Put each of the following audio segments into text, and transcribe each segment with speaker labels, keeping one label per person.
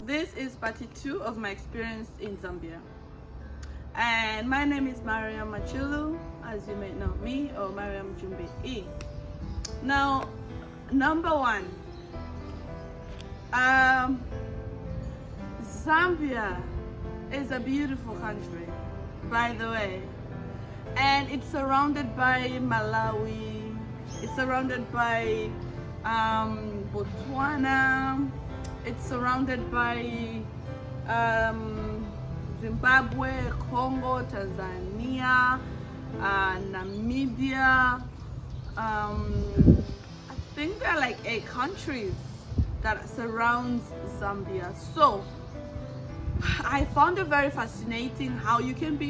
Speaker 1: This is part 2 of my experience in Zambia. And my name is Mariam Machilu, as you may know me, or Mariam Jumbe E. Now, number 1, Zambia is a beautiful country, by the way, and it's surrounded by Malawi, it's surrounded by Botswana, it's surrounded by Zimbabwe, Congo, Tanzania, Namibia. I think there are like 8 countries that surrounds Zambia. So I found it very fascinating how you can be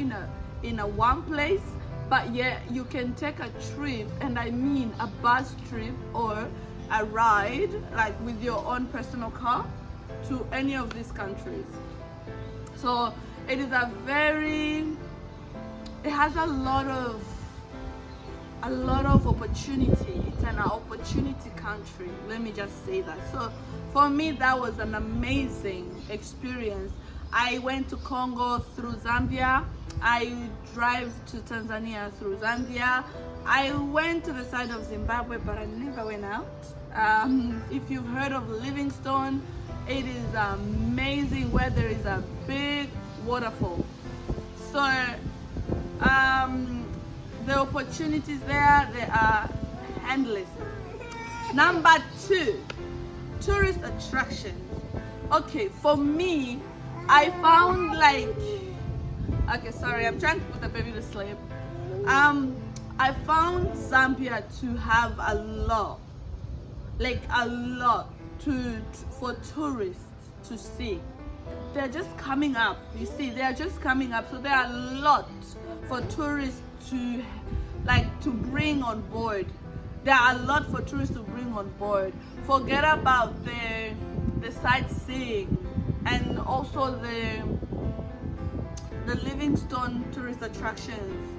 Speaker 1: in a one place, but yet you can take a trip, and I mean a bus trip or a ride, like with your own personal car, to any of these countries. So it has a lot of opportunity. It's an opportunity country, let me just say that. So for me, that was an amazing experience. I went to Congo through Zambia, I drive to Tanzania through Zambia, I went to the side of Zimbabwe, but I never went out. If you've heard of Livingstone, it is amazing, where there is a big waterfall. So the opportunities there, they are endless. Number 2, tourist attractions. Okay, for me, I found okay, sorry, I'm trying to put the baby to sleep. I found Zambia to have a lot for tourists to see. They're just coming up, you see, they are just coming up. So there are a lot for tourists to bring on board. There are a lot for tourists to bring on board. Forget about the sightseeing and also the Livingstone tourist attractions.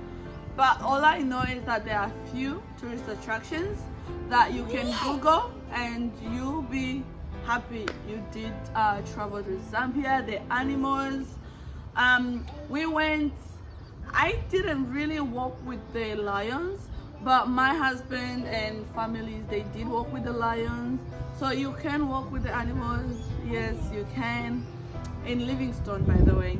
Speaker 1: But all I know is that there are few tourist attractions that you can Google and you'll be happy you did travel to Zambia. The animals, we went, I didn't really walk with the lions, but my husband and families, they did walk with the lions. So you can walk with the animals, yes you can, in Livingstone, by the way.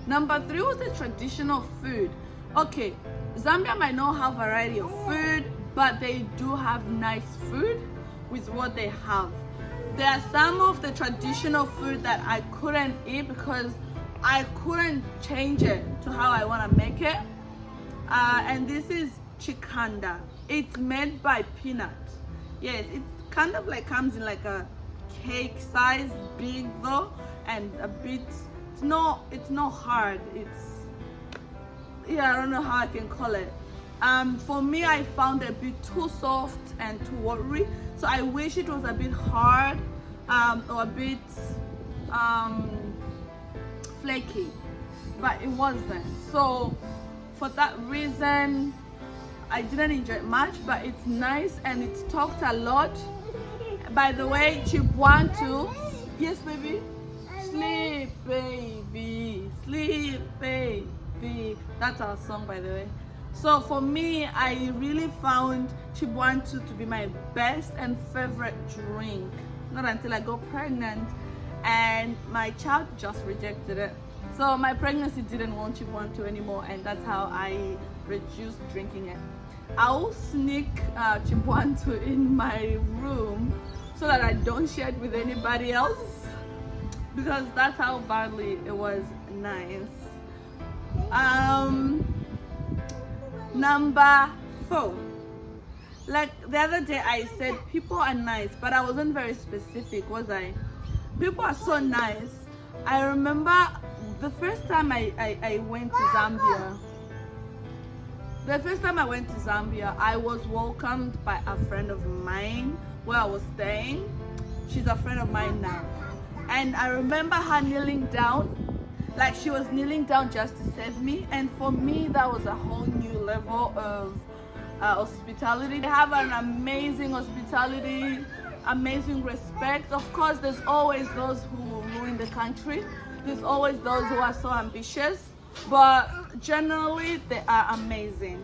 Speaker 1: Number 3 was the traditional food. Okay, Zambia might not have a variety of food, but they do have nice food with what they have. There are some of the traditional food that I couldn't eat because I couldn't change it to how I want to make it. And this is chikanda. It's made by peanut. Yes, it kind of comes in like a cake size, big though, and a bit, it's not hard. I don't know how I can call it. For me, I found it a bit too soft and too watery. So I wish it was a bit hard or a bit flaky, but it wasn't. So for that reason, I didn't enjoy it much, but it's nice and it's talked a lot. By the way, Chibwantu, yes baby, sleep baby, sleep baby. That's our song, by the way. So for me, I really found Chibwantu to be my best and favorite drink. Not until I got pregnant and my child just rejected it. So my pregnancy didn't want Chibwantu anymore, and that's how I reduced drinking it. I'll sneak Chibwantu in my room so that I don't share it with anybody else, because that's how badly it was nice. Number 4, like the other day I said people are nice, but I wasn't very specific, was I? People are so nice. I remember the first time I went to Zambia. The first time I went to Zambia, I was welcomed by a friend of mine where I was staying. She's a friend of mine now. And I remember her kneeling down, like she was kneeling down just to save me. And for me, that was a whole new level of hospitality. They have an amazing hospitality, amazing respect. Of course, there's always those who ruin the country. There's always those who are so ambitious, but generally they are amazing.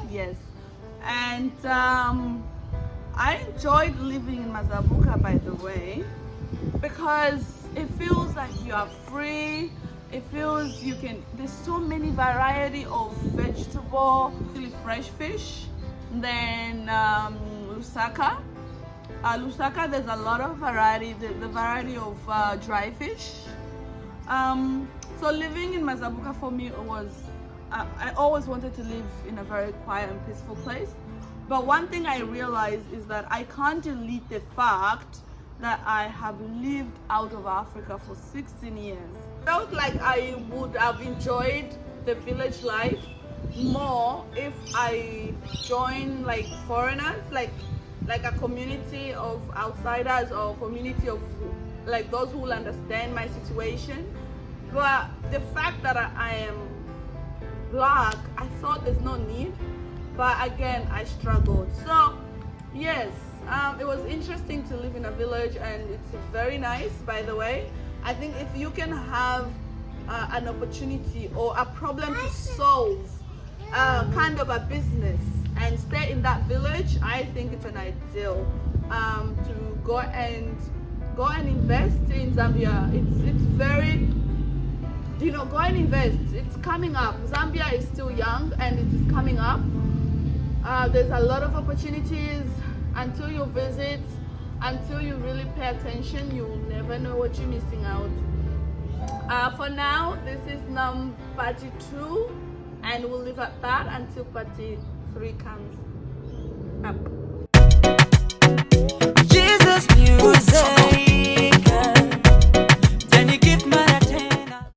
Speaker 1: Yes. And I enjoyed living in Mazabuka, by the way, because it feels like you are free. It feels you can, there's so many variety of vegetable, really fresh fish. Then Lusaka. Lusaka, there's a lot of variety, the variety of dry fish. So living in Mazabuka for me was, I always wanted to live in a very quiet and peaceful place. But one thing I realized is that I can't delete the fact that I have lived out of Africa for 16 years. Felt like I would have enjoyed the village life more if I joined like foreigners, like a community of outsiders or community of like those who will understand my situation. But the fact that I am Black, I thought there's no need, but again I struggled. So yes, it was interesting to live in a village, and it's very nice, by the way. I think if you can have an opportunity or a problem to solve, kind of a business, and stay in that village, I think it's an ideal to go and invest in Zambia. It's very, you know, go and invest. It's coming up. Zambia is still young and it is coming up. There's a lot of opportunities. Until you visit, until you really pay attention, you will never know what you're missing out. For now, this is party 2, and we'll leave at that until party 3 comes up.